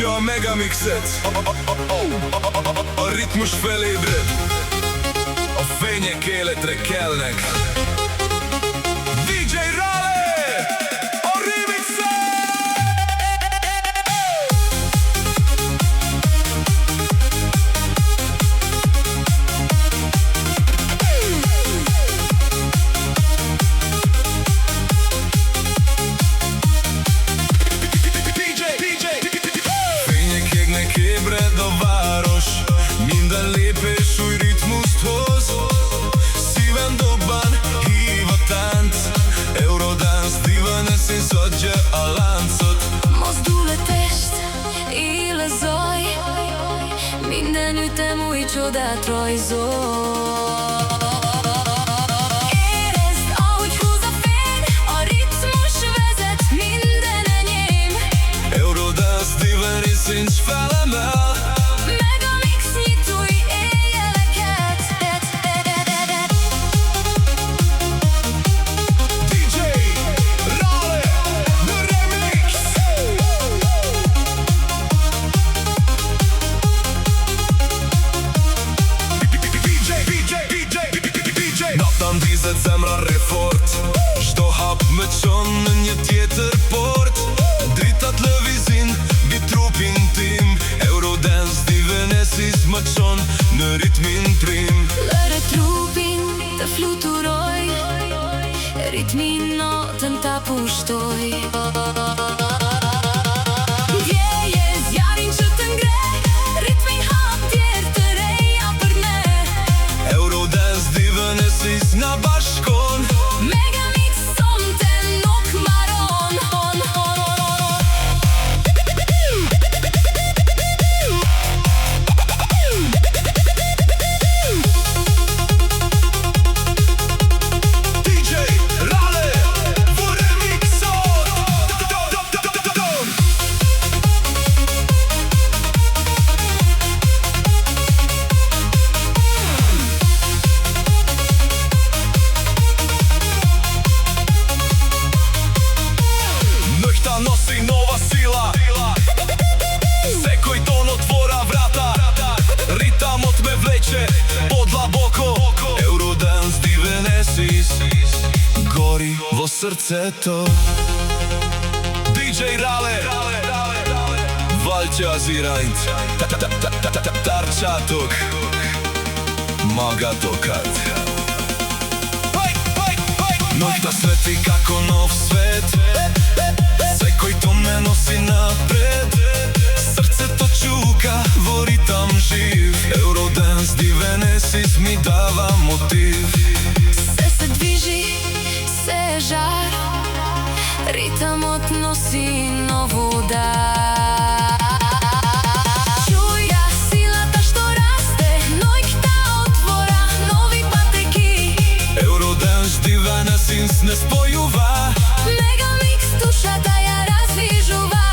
Kjo Megamixet O ritmu shpeli i dret O fenje kele tre kelnek DJ Rale O remixet Minden lépés új ritmust hoz Szívem dobban, hív a tánc Eurodance, divan eszész adja a láncot Mozdul a test, él a zaj Minden ütem új csodát rajzol Érezd, ahogy húz a fény A ritmus vezet, minden enyém Eurodance, divan eszész felemel Dan dizet zemra refort Çdo hap me qon në një tjetër port Dritat lëvizin, bi trupin tim Eurodance, divenesis më qon në ritmin prim Lëre trupin të fluturoj Ritmin notën ta pushtoj Djeje zjarin që të ngre Ritmin hap tjerë të reja për ne Eurodance, divenesis nga bashkon Megamix sonte nuk maron DJ Rale Vo remixot Nosi nova sila Se kujton otvora vrata Ritamot me vleće pod laboko Eurodance, divenesis Gori vo srceto DJ Rale Valqe azirajnc Tarqatok Maga tokat Nojta sveti kako nov svet Se kujton me nosi napred Srce to čuka, vo ritam živ Eurodance, divenesis mi dava motiv Все се движи, все е жар Ритамот носи нову удар Чуја силата што расте Ноќта отвора нови патеки Eurodance, divenesis не спојува Megamix душата ја раздвижува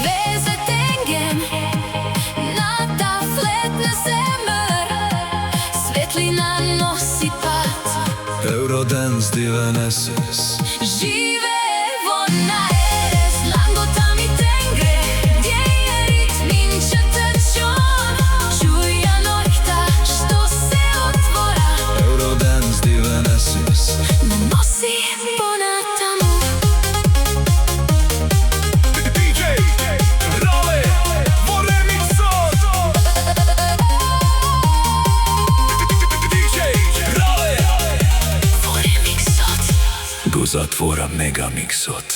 Везе тенгем на тафлетна земер Светлина носи пат Eurodance, divenesis Живе во наерес Лангота ми тенгре Где е ритмин че те чон Чуја ноќта што се отвора Eurodance, divenesis Me носи понатаму DJ Rale Vo remixot DJ Rale Vo remixot Go zatvora Megamixot